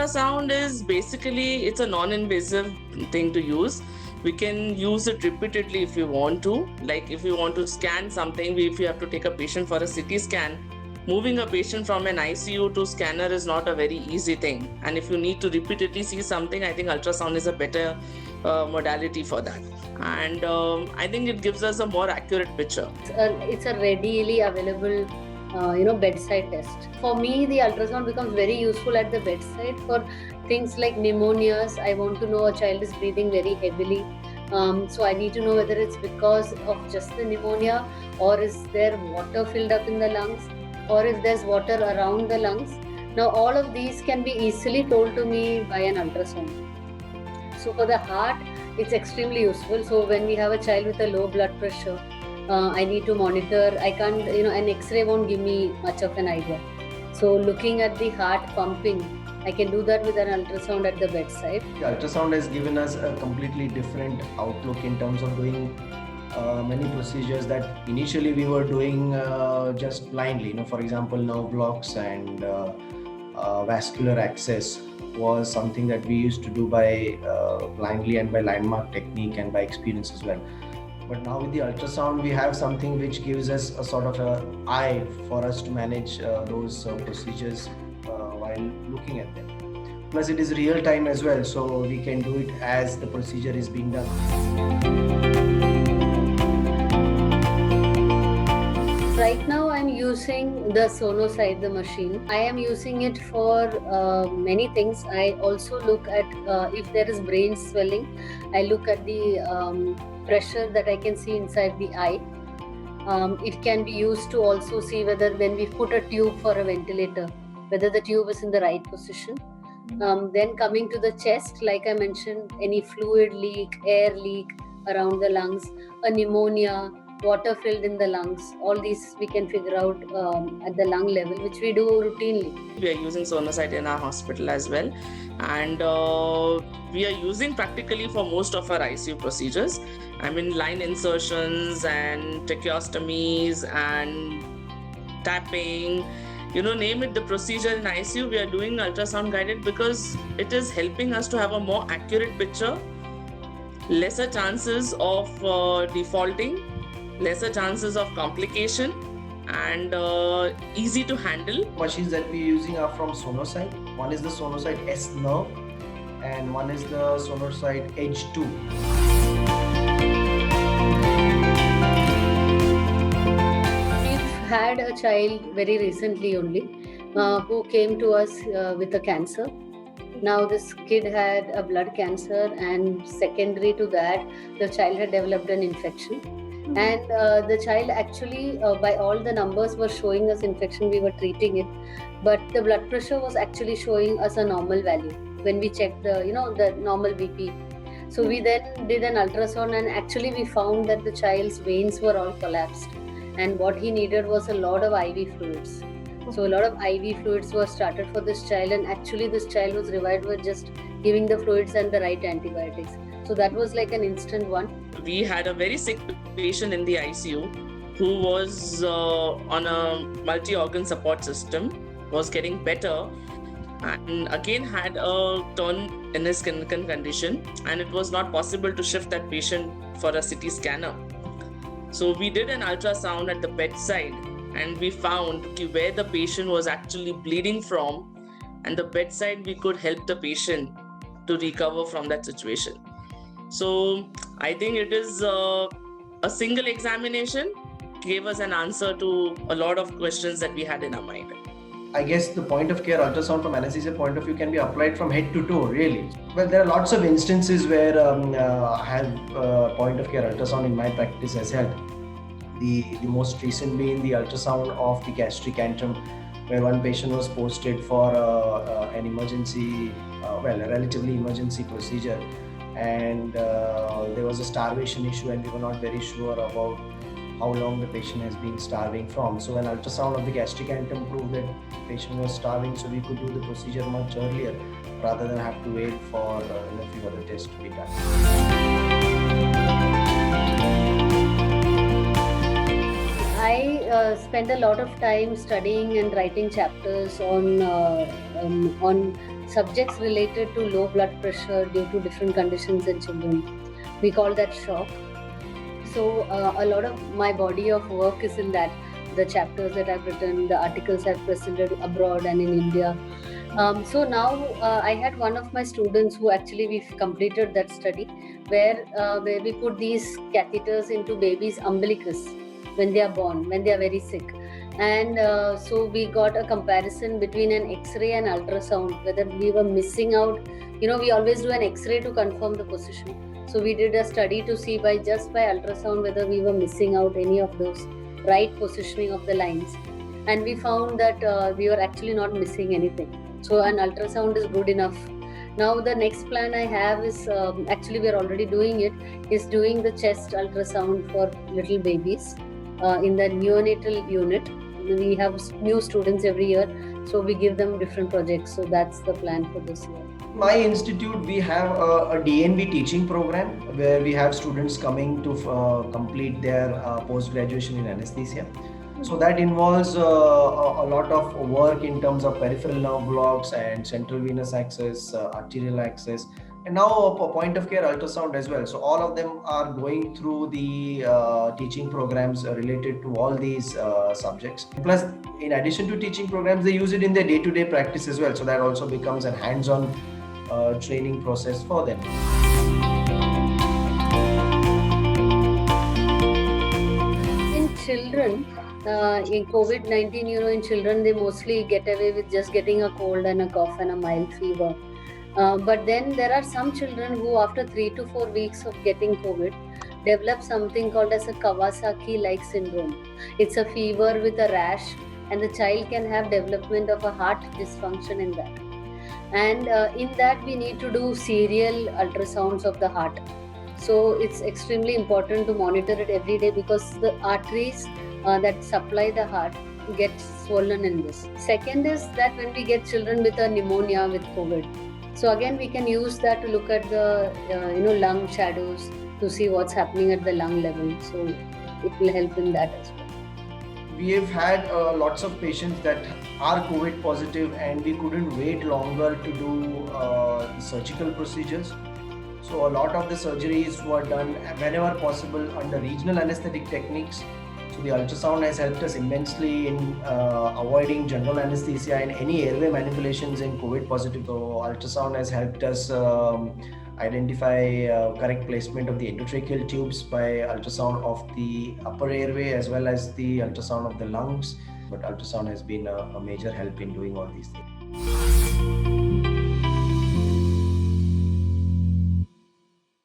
ultrasound is basically, it's a non-invasive thing to use. We can use it repeatedly if you want to. Like if you want to scan something, if you have to take a patient for a CT scan, moving a patient from an ICU to scanner is not a very easy thing. And if you need to repeatedly see something, I think ultrasound is a better modality for that. And I think it gives us a more accurate picture. It's a readily available bedside test. For me, the ultrasound becomes very useful at the bedside for things like pneumonias. I want to know a child is breathing very heavily. So I need to know whether it's because of just the pneumonia, or is there water filled up in the lungs, or if there's water around the lungs. Now all of these can be easily told to me by an ultrasound. So for the heart, it's extremely useful. So when we have a child with a low blood pressure, I need to monitor. I can't, an X-ray won't give me much of an idea. So looking at the heart pumping, I can do that with an ultrasound at the bedside. The ultrasound has given us a completely different outlook in terms of doing many procedures that initially we were doing just blindly. For example, nerve blocks and vascular access was something that we used to do by blindly and by landmark technique and by experience as well. But now with the ultrasound, we have something which gives us a sort of an eye for us to manage those procedures while looking at them. Plus it is real time as well, so we can do it as the procedure is being done. Right now I'm using the Sonosite, the machine. I am using it for many things. I also look at if there is brain swelling. I look at the pressure that I can see inside the eye. It can be used to also see whether when we put a tube for a ventilator, whether the tube is in the right position. Then coming to the chest, like I mentioned, any fluid leak, air leak around the lungs, a pneumonia, water filled in the lungs, all these we can figure out at the lung level, which we do routinely. We are using Sonosite in our hospital as well, and we are using practically for most of our ICU procedures. I mean, line insertions and tracheostomies and tapping, name it, the procedure in ICU, we are doing ultrasound guided because it is helping us to have a more accurate picture, lesser chances of defaulting, lesser chances of complication, and easy to handle. Machines that we're using are from Sonosite. One is the Sonosite S Nerve and one is the Sonosite Edge 2. We've had a child very recently only who came to us with a cancer. Now this kid had a blood cancer, and secondary to that, the child had developed an infection. And the child actually, by all the numbers, were showing us infection. We were treating it, but the blood pressure was actually showing us a normal value when we checked the normal BP. So we then did an ultrasound, and actually we found that the child's veins were all collapsed, and what he needed was a lot of IV fluids. So a lot of IV fluids were started for this child, and actually this child was revived with just giving the fluids and the right antibiotics. So that was like an instant one. We had a very sick patient in the ICU who was on a multi-organ support system, was getting better, and again had a turn in his clinical condition, and it was not possible to shift that patient for a CT scanner. So we did an ultrasound at the bedside, and we found where the patient was actually bleeding from, and the bedside we could help the patient to recover from that situation. So I think it is a single examination gave us an answer to a lot of questions that we had in our mind. I guess the point of care ultrasound from anesthesia point of view can be applied from head to toe, really. Well, there are lots of instances where I have point of care ultrasound in my practice as well. The most recent being the ultrasound of the gastric antrum, where one patient was posted for an emergency, a relatively emergency procedure, and there was a starvation issue, and we were not very sure about how long the patient has been starving from. So an ultrasound of the gastric antrum proved that the patient was starving, so we could do the procedure much earlier rather than have to wait for a few other tests to be done. I spend a lot of time studying and writing chapters on subjects related to low blood pressure due to different conditions in children. We call that shock. So a lot of my body of work is in that. The chapters that I've written, the articles I've presented abroad and in India. So now I had one of my students who actually we've completed that study where we put these catheters into babies' umbilicus when they are born, when they are very sick. And so we got a comparison between an X-ray and ultrasound, whether we were missing out. We always do an X-ray to confirm the position. So we did a study to see by ultrasound whether we were missing out any of those right positioning of the lines. And we found that we were actually not missing anything. So an ultrasound is good enough. Now the next plan I have is, actually we are already doing it, is doing the chest ultrasound for little babies in the neonatal unit. We have new students every year, so we give them different projects. So that's the plan for this year. My institute, we have a DNB teaching program where we have students coming to complete their post-graduation in anesthesia. So that involves a lot of work in terms of peripheral nerve blocks and central venous access, arterial access, and now a point of care ultrasound as well. So all of them are going through the teaching programs related to all these subjects. Plus, in addition to teaching programs, they use it in their day-to-day practice as well. So that also becomes a hands-on training process for them. In children, in COVID-19, in children, they mostly get away with just getting a cold and a cough and a mild fever. But then there are some children who, after 3 to 4 weeks of getting COVID, develop something called as a Kawasaki-like syndrome. It's a fever with a rash, and the child can have development of a heart dysfunction in that. And in that, we need to do serial ultrasounds of the heart. So it's extremely important to monitor it every day because the arteries that supply the heart get swollen in this. Second is that when we get children with a pneumonia with COVID, so again we can use that to look at the lung shadows to see what's happening at the lung level. So it will help in that as well. We have had lots of patients that are COVID positive and we couldn't wait longer to do surgical procedures. So a lot of the surgeries were done whenever possible under regional anesthetic techniques. So the ultrasound has helped us immensely in avoiding general anesthesia and any airway manipulations in COVID positive. So ultrasound has helped us identify correct placement of the endotracheal tubes by ultrasound of the upper airway as well as the ultrasound of the lungs. But ultrasound has been a major help in doing all these things.